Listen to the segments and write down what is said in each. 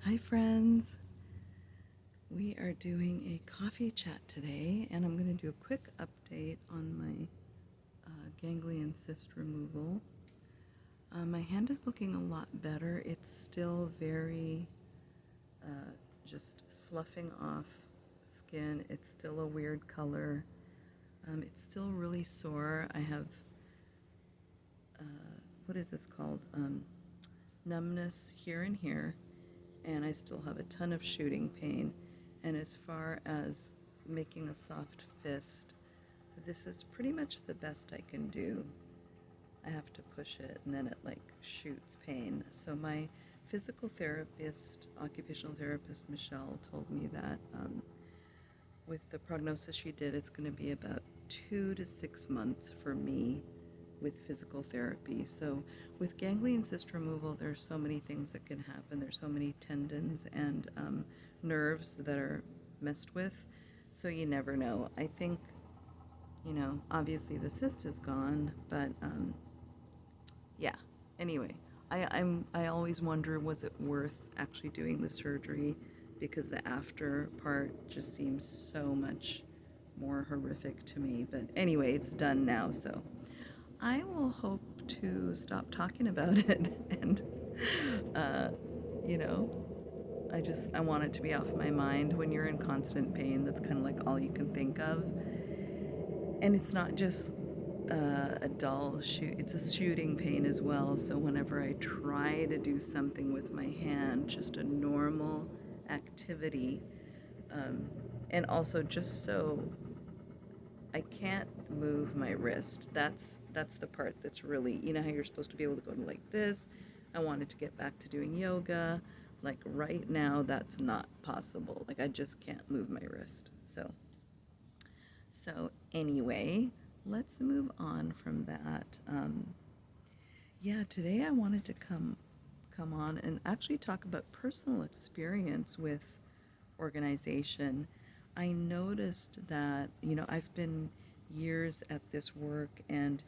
Hi, friends. We are doing a coffee chat today, and I'm going to do a quick update on my ganglion cyst removal. My hand is looking a lot better. It's still very just sloughing off skin. It's still a weird color. It's still really sore. I have, what is this called? Numbness here and here, and I still have a ton of shooting pain. And as far as making a soft fist, this is pretty much the best I can do. I have to push it and then it shoots pain. So my physical therapist, occupational therapist Michelle, told me that with the prognosis she did, it's going to be about 2 to 6 months for me with physical therapy. So with ganglion cyst removal, there's so many things that can happen. There's so many tendons and nerves that are messed with. So you never know. I think, obviously the cyst is gone, but yeah. Anyway, I always wonder, was it worth actually doing the surgery, because the after part just seems so much more horrific to me. But anyway, it's done now, so I will hope to stop talking about it and, uh, you know, I want it to be off my mind. When you're in constant pain, that's kind of like all you can think of. And it's not just a dull shoot, it's a shooting pain as well. So whenever I try to do something with my hand, just a normal activity, and also just so I can't move my wrist. That's the part that's really, how you're supposed to be able to go like this. I wanted to get back to doing yoga. Like right now, that's not possible. Like I just can't move my wrist. So anyway, let's move on from that. Yeah, today I wanted to come on and actually talk about personal experience with organization. I noticed that, I've been years at this work, and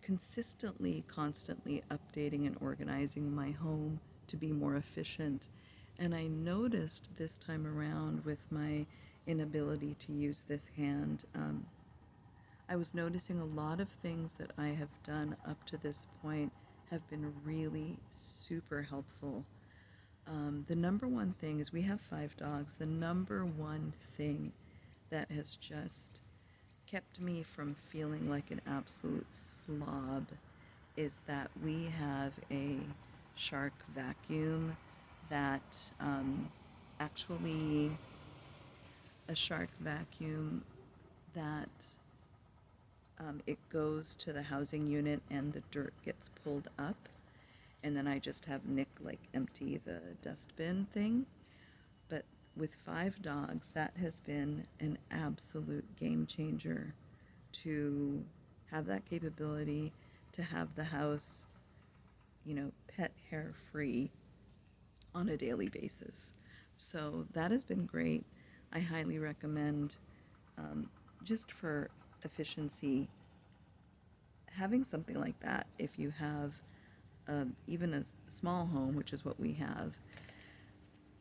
constantly updating and organizing my home to be more efficient. And I noticed this time around with my inability to use this hand, I was noticing a lot of things that I have done up to this point have been really super helpful. The number one thing is, we have 5 dogs. The number one thing that has just kept me from feeling like an absolute slob is that we have a shark vacuum that actually, a shark vacuum that it goes to the housing unit and the dirt gets pulled up, and then I just have Nick empty the dustbin thing. But with 5 dogs, that has been an absolute game changer, to have that capability, to have the house, pet hair free on a daily basis. So that has been great. I highly recommend, just for efficiency, having something like that if you have even a small home, which is what we have.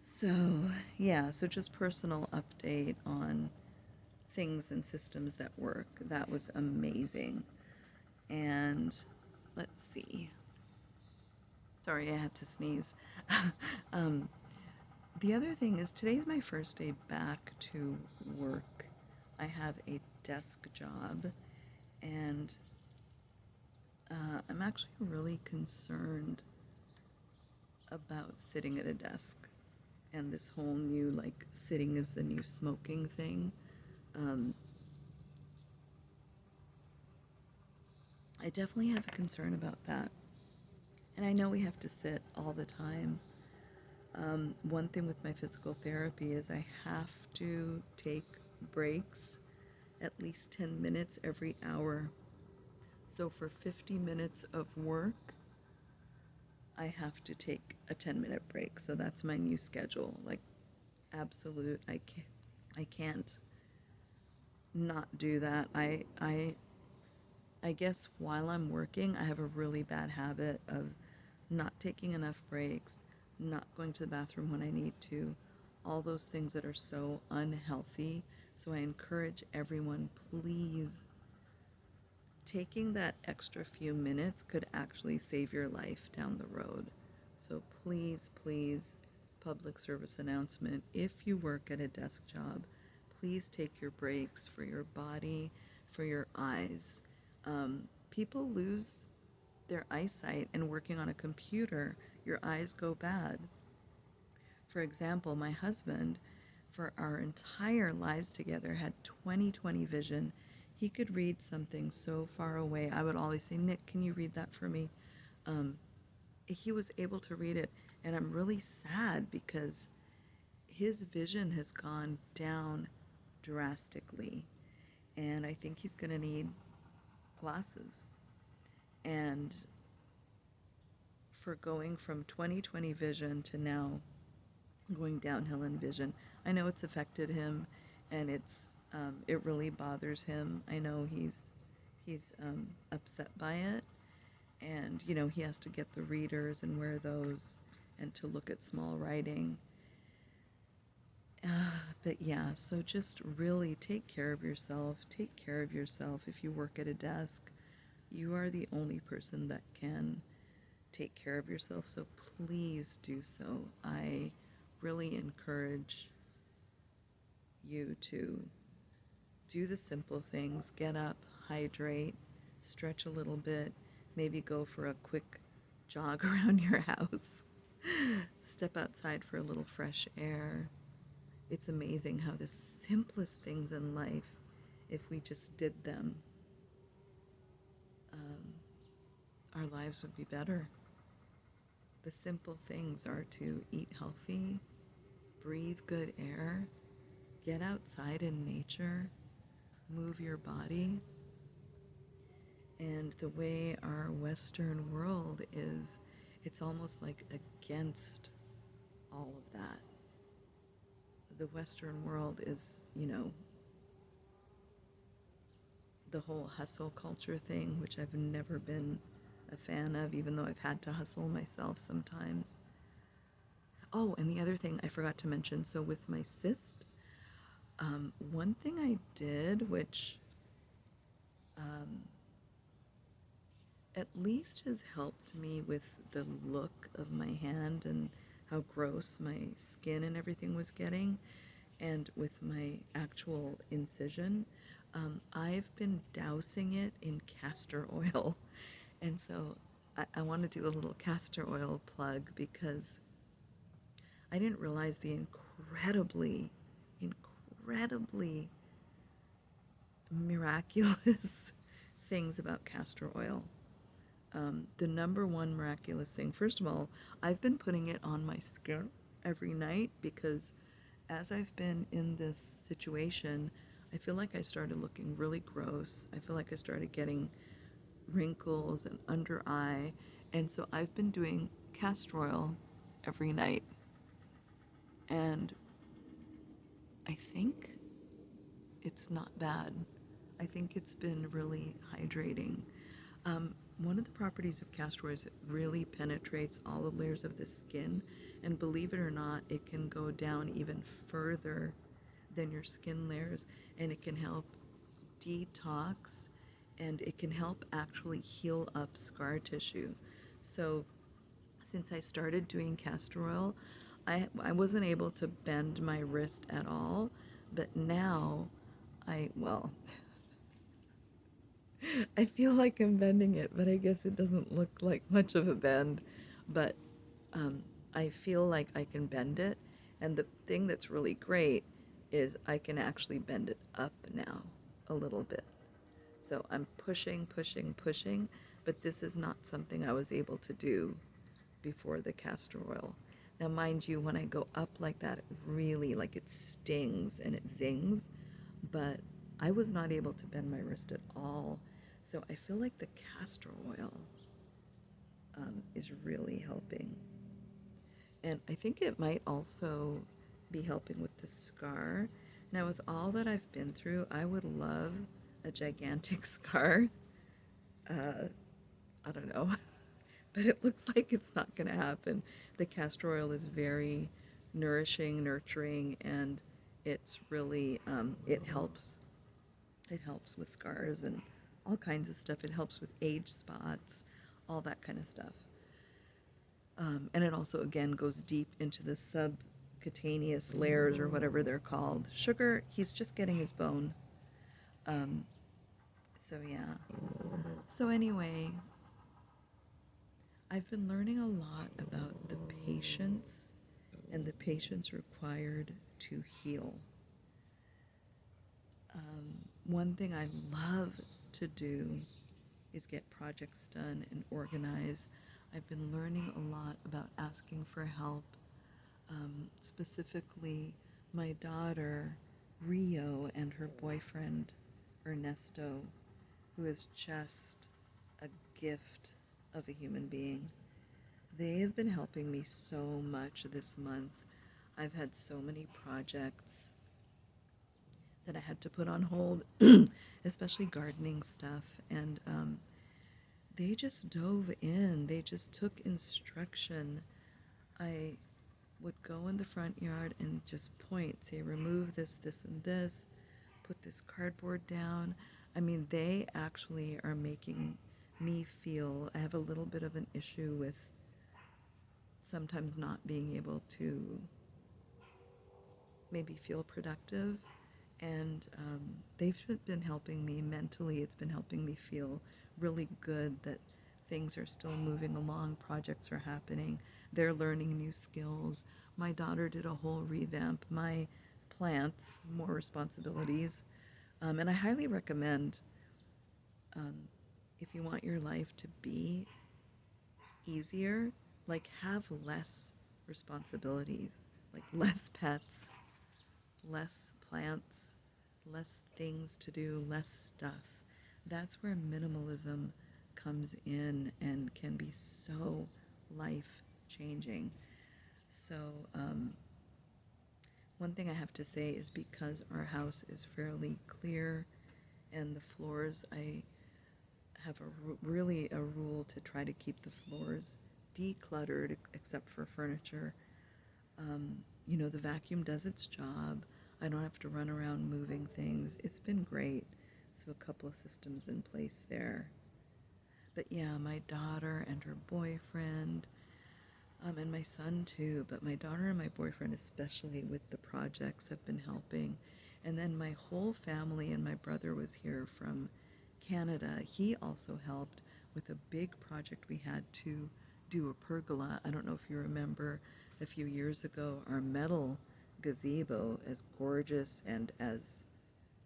So, yeah, so just personal update on things and systems that work. That was amazing. And let's see. Sorry, I had to sneeze. The other thing is, today's my first day back to work. I have a desk job, and I'm actually really concerned about sitting at a desk and this whole new, sitting is the new smoking thing. I definitely have a concern about that. And I know we have to sit all the time. One thing with my physical therapy is I have to take breaks at least 10 minutes every hour. So for 50 minutes of work, I have to take a 10-minute break. So that's my new schedule. Absolute. I can't not do that. I guess while I'm working, I have a really bad habit of not taking enough breaks, not going to the bathroom when I need to, all those things that are so unhealthy. So I encourage everyone, please, taking that extra few minutes could actually save your life down the road. So please, please, public service announcement, if you work at a desk job, please take your breaks for your body, for your eyes. People lose their eyesight, and working on a computer, your eyes go bad. For example, my husband, for our entire lives together, had 20/20 vision. He could read something so far away. I would always say, Nick, can you read that for me? He was able to read it, and I'm really sad because his vision has gone down drastically, and I think he's going to need glasses. And for going from 20/20 vision to now going downhill in vision, I know it's affected him, and it really bothers him. I know he's upset by it, and he has to get the readers and wear those, and to look at small writing. But yeah, so just really take care of yourself. Take care of yourself. If you work at a desk, you are the only person that can take care of yourself. So please do so. I really encourage you to do the simple things. Get up, hydrate, stretch a little bit, maybe go for a quick jog around your house, step outside for a little fresh air. It's amazing how the simplest things in life, if we just did them, our lives would be better. The simple things are to eat healthy, breathe good air, get outside in nature, move your body. And the way our Western world is, it's almost like against all of that. The Western world is, the whole hustle culture thing, which I've never been a fan of, even though I've had to hustle myself sometimes. Oh, and the other thing I forgot to mention, so with my cyst, one thing I did, which at least has helped me with the look of my hand and how gross my skin and everything was getting, and with my actual incision, I've been dousing it in castor oil. And so I want to do a little castor oil plug because I didn't realize the incredibly miraculous things about castor oil. The number one miraculous thing, first of all, I've been putting it on my skin every night because as I've been in this situation, I feel like I started looking really gross. I feel like I started getting wrinkles and under eye. And so I've been doing castor oil every night. And I think it's not bad. I think it's been really hydrating. One of the properties of castor oil is it really penetrates all the layers of the skin, and believe it or not, it can go down even further than your skin layers, and it can help detox, and it can help actually heal up scar tissue. So since I started doing castor oil, I wasn't able to bend my wrist at all, but now well, I feel like I'm bending it, but I guess it doesn't look like much of a bend. But I feel like I can bend it. And the thing that's really great is I can actually bend it up now a little bit. So I'm pushing, but this is not something I was able to do before the castor oil. Now, mind you, when I go up like that, it really, like, it stings and it zings, but I was not able to bend my wrist at all. So I feel like the castor oil is really helping. And I think it might also be helping with the scar. Now, with all that I've been through, I would love a gigantic scar. I don't know. but it looks like it's not going to happen. The castor oil is very nourishing, nurturing, and it's really, it helps. It helps with scars and all kinds of stuff. It helps with age spots, all that kind of stuff. And it also, again, goes deep into the subcutaneous layers or whatever they're called. Sugar, he's just getting his bone. So, yeah. So, anyway, I've been learning a lot about the patience and the patience required to heal. One thing I love to do is get projects done and organize. I've been learning a lot about asking for help. Specifically, my daughter, Rio, and her boyfriend, Ernesto, who is just a gift of a human being. They have been helping me so much this month. I've had so many projects that I had to put on hold, especially gardening stuff. And they just dove in. They just took instruction. I would go in the front yard and just point, say, remove this, this, and this, put this cardboard down. I mean, they actually are making me feel, I have a little bit of an issue with sometimes not being able to maybe feel productive. And they've been helping me mentally. It's been helping me feel really good that things are still moving along, projects are happening, they're learning new skills. My daughter did a whole revamp, my plants, more responsibilities. And I highly recommend, if you want your life to be easier, like have less responsibilities, like less pets, less plants, less things to do, less stuff. That's where minimalism comes in and can be so life changing. So, one thing I have to say is because our house is fairly clear and the floors, I have really a rule to try to keep the floors decluttered except for furniture. The vacuum does its job. I don't have to run around moving things. It's been great. So a couple of systems in place there. But yeah, my daughter and her boyfriend, and my son too, but my daughter and my boyfriend, especially with the projects, have been helping. And then my whole family, and my brother was here from Canada. He also helped with a big project we had to do a pergola. I don't know if you remember a few years ago, our metal gazebo, as gorgeous and as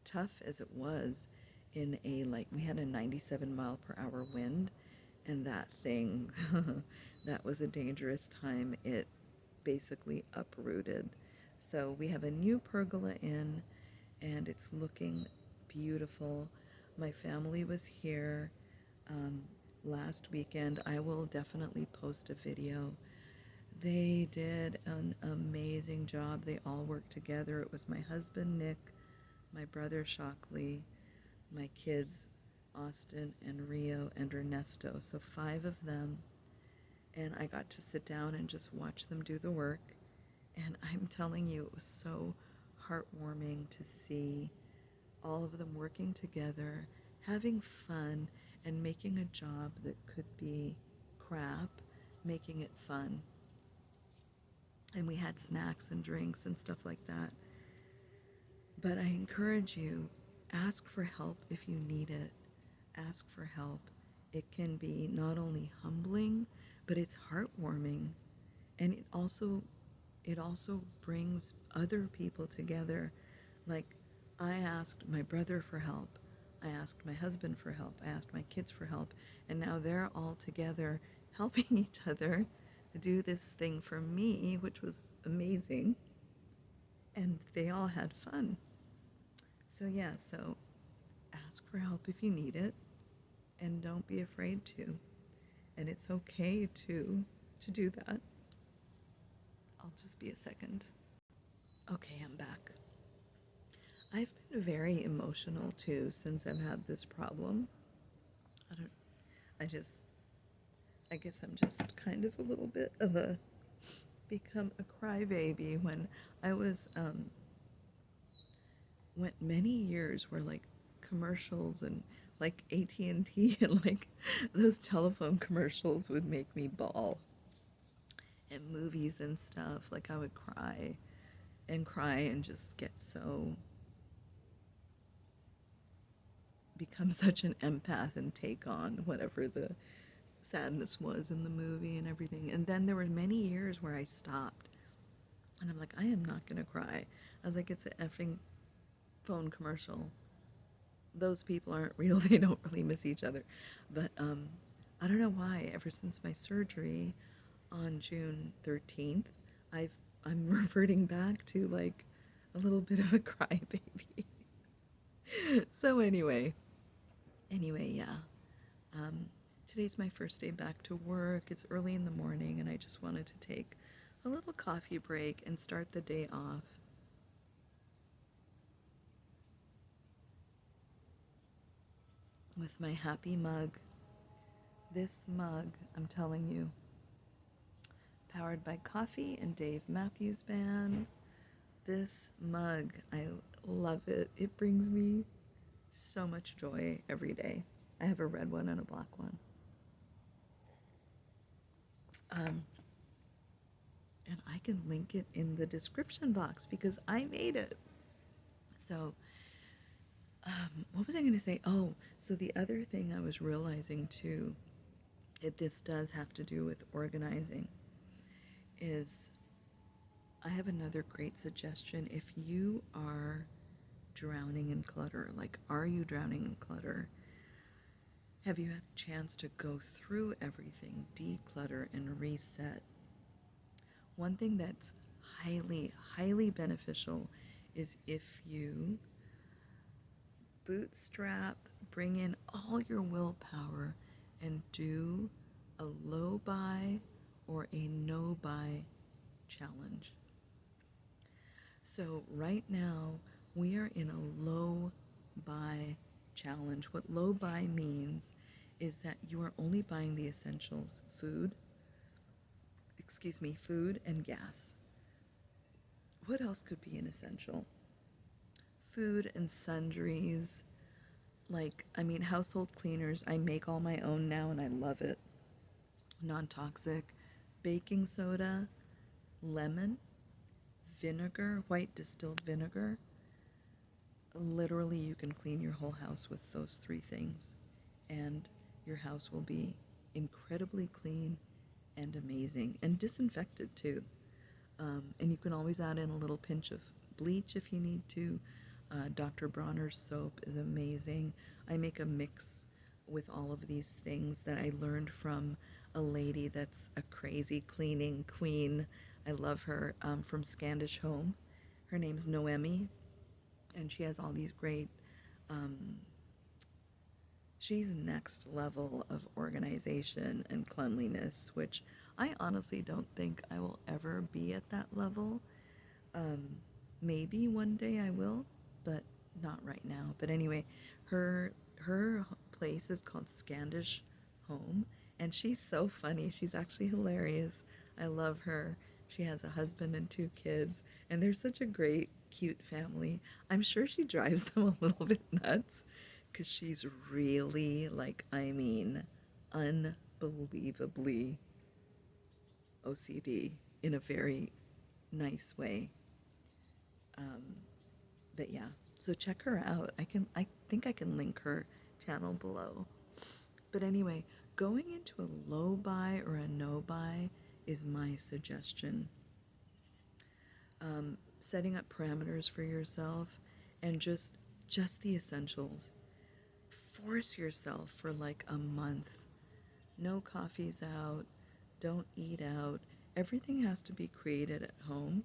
tough as it was, in a, like, we had a 97-mile-per-hour wind, and that thing, that was a dangerous time. It basically uprooted. So we have a new pergola in, and it's looking beautiful. My family was here last weekend. I will definitely post a video. They did an amazing job. They all worked together. It was my husband, Nick, my brother, Shockley, my kids, Austin and Rio and Ernesto. So 5 of them. And I got to sit down and just watch them do the work. And I'm telling you, it was so heartwarming to see all of them working together, having fun, and making a job that could be crap, making it fun. And we had snacks and drinks and stuff like that. But I encourage you, ask for help if you need it. Ask for help. It can be not only humbling, but it's heartwarming. And it also brings other people together. Like, I asked my brother for help. I asked my husband for help. I asked my kids for help. And now they're all together helping each other do this thing for me, which was amazing. And they all had fun. So yeah, so ask for help if you need it, and don't be afraid to. And it's okay to do that. I'll just be a second. Okay, I'm back. I've been very emotional too since I've had this problem. I don't I just I guess I'm just kind of a little bit of a become a crybaby when I was went many years where like commercials and like AT&T and T and like those telephone commercials would make me bawl. And movies and stuff, like I would cry and just get so become such an empath and take on whatever the sadness was in the movie and everything. And then there were many years where I stopped and I'm like, I am not gonna cry. I was like, it's an effing phone commercial. Those people aren't real. They don't really miss each other. But I don't know why. Ever since my surgery on June 13th, I'm reverting back to like a little bit of a crybaby. So anyway, yeah. Today's my first day back to work. It's early in the morning, and I just wanted to take a little coffee break and start the day off with my happy mug. This mug, I'm telling you, powered by coffee and Dave Matthews Band. This mug, I love it. It brings me so much joy every day. I have a red one and a black one. And I can link it in the description box because I made it. So, what was I going to say? Oh, so the other thing I was realizing too, this does have to do with organizing, is I have another great suggestion. If you are drowning in clutter, like, are you drowning in clutter? Have you had a chance to go through everything, declutter, and reset? One thing that's highly beneficial is if you bootstrap, bring in all your willpower, and do a low buy or a no buy challenge. So, right now, we are in a low buy challenge. What low buy means is that you are only buying the essentials: food and gas. What else could be an essential? Food and sundries. Like, I mean, household cleaners. I make all my own now and I love it. Non toxic. Baking soda, lemon, vinegar, white distilled vinegar. Literally, you can clean your whole house with those three things, and your house will be incredibly clean and amazing and disinfected too. And you can always add in a little pinch of bleach if you need to. Dr. Bronner's soap is amazing. I make a mix with all of these things that I learned from a lady that's a crazy cleaning queen. I love her, from Scandish Home. Her name's Noemi, and she has all these great, she's next level of organization and cleanliness, which I honestly don't think I will ever be at that level. Maybe one day I will, but not right now. But anyway, her place is called Scandish Home, and she's so funny. She's actually hilarious. I love her. She has a husband and two kids, and they're such a great, cute family. I'm sure she drives them a little bit nuts because she's really, like, I mean, unbelievably OCD in a very nice way. But yeah, so check her out. I think I can link her channel below. But anyway, going into a low buy or a no buy is my suggestion. Setting up parameters for yourself and just the essentials. Force yourself for like a month. No coffees out, don't eat out. Everything has to be created at home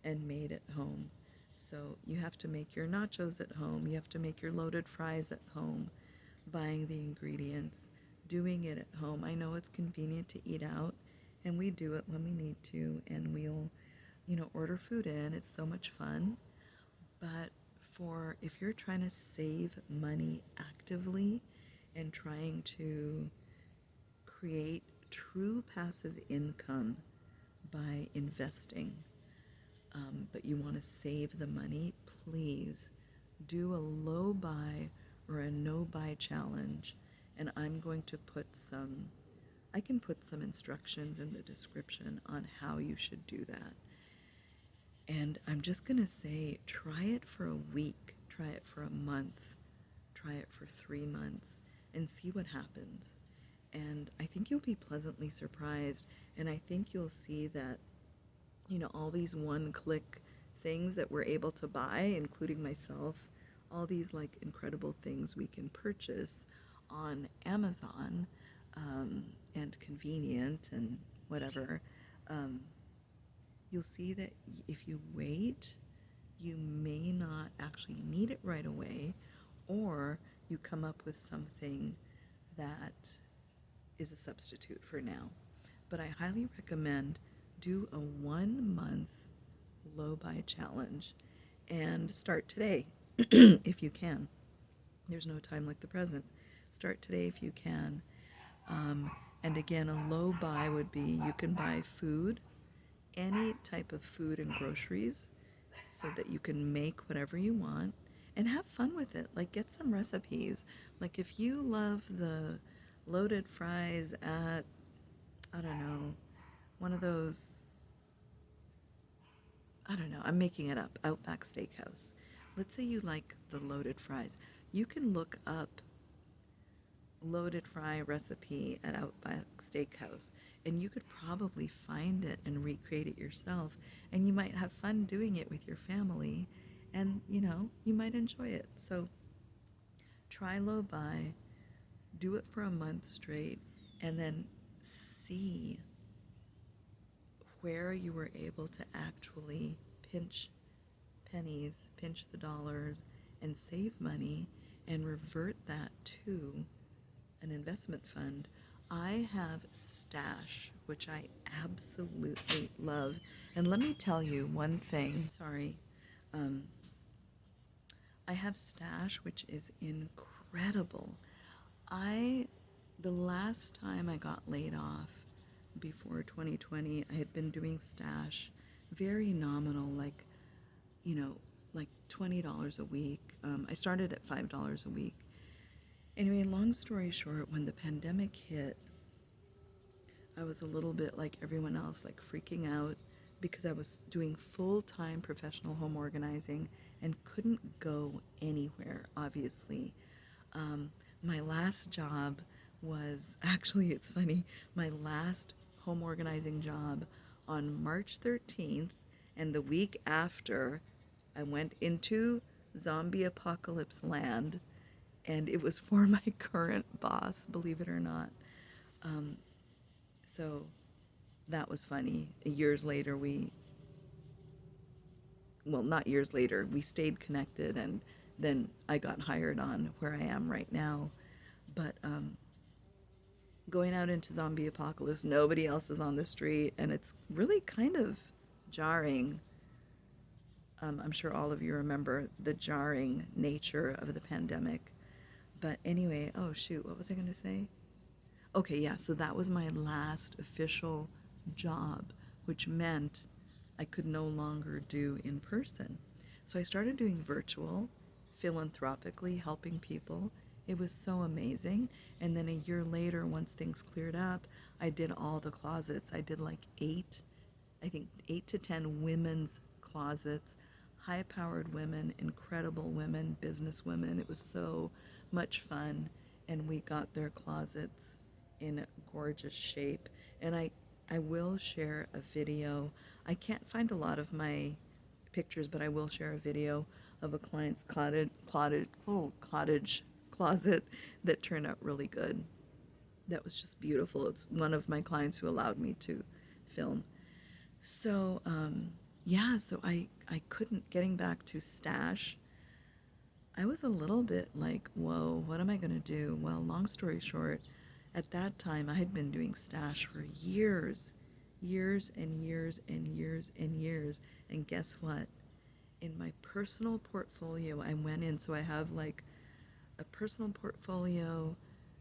and made at home. So you have to make your nachos at home, you have to make your loaded fries at home, buying the ingredients, doing it at home. I know it's convenient to eat out, and we do it when we need to, and we'll, order food in. It's so much fun. But for if you're trying to save money actively and trying to create true passive income by investing, but you want to save the money, please do a low buy or a no buy challenge. And I can put some instructions in the description on how you should do that. And I'm just going to say, try it for a week, try it for a month, try it for 3 months, and see what happens. And I think you'll be pleasantly surprised. And I think you'll see that, all these one-click things that we're able to buy, including myself, all these like incredible things we can purchase on Amazon, and convenient and whatever, you'll see that if you wait, you may not actually need it right away, or you come up with something that is a substitute for now. But I highly recommend do a 1 month low buy challenge and start today if you can. There's no time like the present. Start today if you can. And again, a low buy would be you can buy food, any type of food and groceries, so that you can make whatever you want and have fun with it. Like, get some recipes. Like, if you love the loaded fries at, I don't know, one of those, I don't know, I'm making it up, Outback Steakhouse. Let's say you like the loaded fries. You can look up loaded fry recipe at Outback Steakhouse, and you could probably find it and recreate it yourself, and you might have fun doing it with your family, and you might enjoy it. So try low buy, do it for a month straight, and then see where you were able to actually pinch pennies, pinch the dollars, and save money, and revert that to an investment fund. I have Stash, which I absolutely love. And let me tell you one thing. I have Stash, which is incredible. The last time I got laid off before 2020, I had been doing Stash, very nominal, like $20 a week. I started at $5 a week. Anyway, long story short, when the pandemic hit, I was a little bit like everyone else, like freaking out, because I was doing full-time professional home organizing and couldn't go anywhere, obviously. My last job was, actually, it's funny, my last home organizing job on March 13th, and the week after, I went into zombie apocalypse land, and it was for my current boss, believe it or not. So that was funny. Years later, not years later, we stayed connected, and then I got hired on where I am right now. But going out into zombie apocalypse, nobody else is on the street, and it's really kind of jarring. I'm sure all of you remember the jarring nature of the pandemic. But anyway, oh shoot, what was I going to say? Okay, yeah, so that was my last official job, which meant I could no longer do in person. So I started doing virtual, philanthropically, helping people. It was so amazing. And then a year later, once things cleared up, I did all the closets. I did like 8 to 10 women's closets, high-powered women, incredible women, business women. It was so much fun, and we got their closets in gorgeous shape. And I will share a video. I can't find a lot of my pictures, but I will share a video of a client's cottage closet that turned out really good. That was just beautiful. It's one of my clients who allowed me to film. So, so I couldn't, getting back to Stash, I was a little bit like, whoa, what am I going to do? Well, long story short, at that time, I had been doing Stash for years and years and years and years. And guess what? In my personal portfolio, I went in, so I have like a personal portfolio,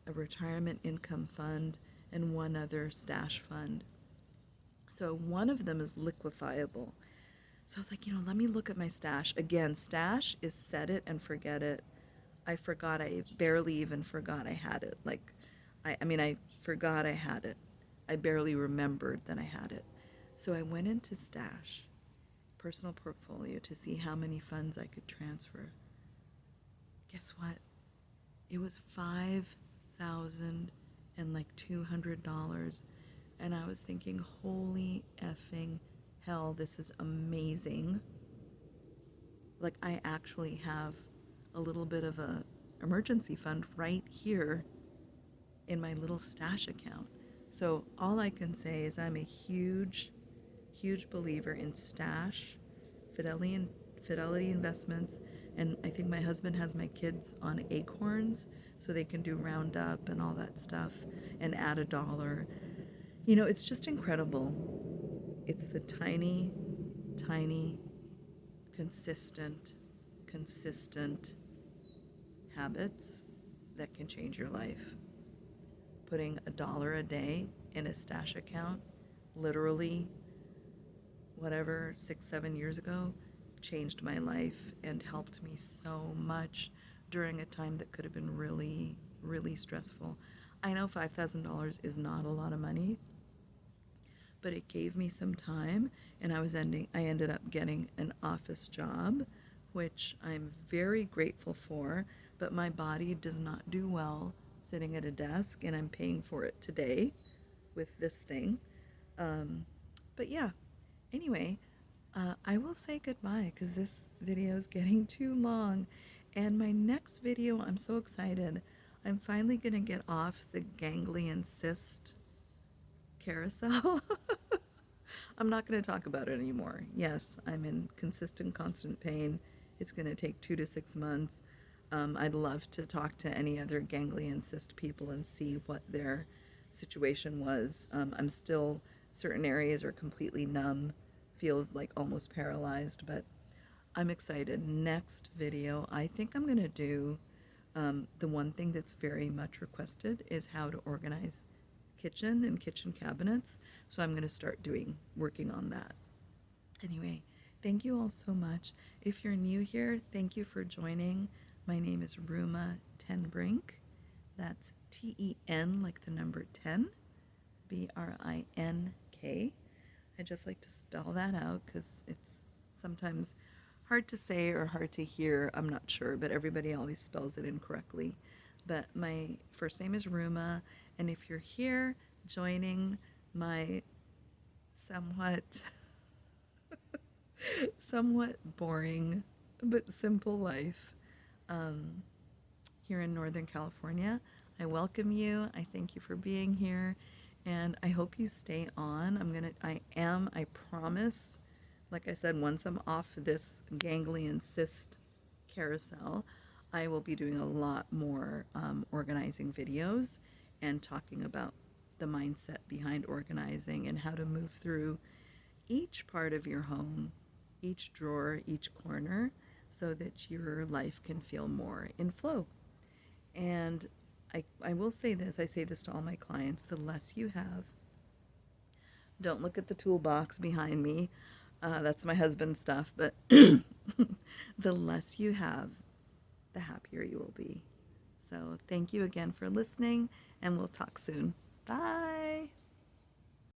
a retirement income fund, and one other stash fund. So one of them is liquefiable. So I was like, let me look at my stash. Again, stash is set it and forget it. I forgot, I barely even forgot I had it. Like, I forgot I had it. I barely remembered that I had it. So I went into stash, personal portfolio, to see how many funds I could transfer. Guess what? It was $5,200. And I was thinking, holy effing hell, this is amazing. Like, I actually have a little bit of a emergency fund right here in my little stash account. So all I can say is I'm a huge, huge believer in stash, Fidelity investments, and I think my husband has my kids on Acorns so they can do Roundup and all that stuff and add $1. It's just incredible. It's the tiny, tiny, consistent habits that can change your life. Putting $1 a day in a stash account, literally, whatever, 6-7 years ago, changed my life and helped me so much during a time that could have been really, really stressful. I know $5,000 is not a lot of money, but it gave me some time, and I ended up getting an office job, which I'm very grateful for, but my body does not do well sitting at a desk, and I'm paying for it today with this thing. But yeah, anyway, I will say goodbye because this video is getting too long. And my next video, I'm so excited. I'm finally going to get off the ganglion cyst carousel. I'm not going to talk about it anymore. Yes, I'm in constant pain. It's going to take 2 to 6 months. I'd love to talk to any other ganglion cyst people and see what their situation was. I'm still, certain areas are completely numb, feels like almost paralyzed, but I'm excited. Next video, I think I'm going to do the one thing that's very much requested is how to organize kitchen and kitchen cabinets. So I'm going to start working on that. Anyway, thank you all so much. If you're new here, thank you for joining. My name is Ruma Tenbrink. That's Ten, like the number 10, Brink. I just like to spell that out because it's sometimes hard to say or hard to hear. I'm not sure, but everybody always spells it incorrectly. But my first name is Ruma, and if you're here joining my somewhat boring but simple life here in Northern California, I welcome you. I thank you for being here, and I hope you stay on. I promise, like I said, once I'm off this ganglion cyst carousel, I will be doing a lot more organizing videos and talking about the mindset behind organizing and how to move through each part of your home, each drawer, each corner, so that your life can feel more in flow. And I will say this, I say this to all my clients, the less you have, don't look at the toolbox behind me, that's my husband's stuff, but the less you have, the happier you will be. So thank you again for listening, and we'll talk soon. Bye.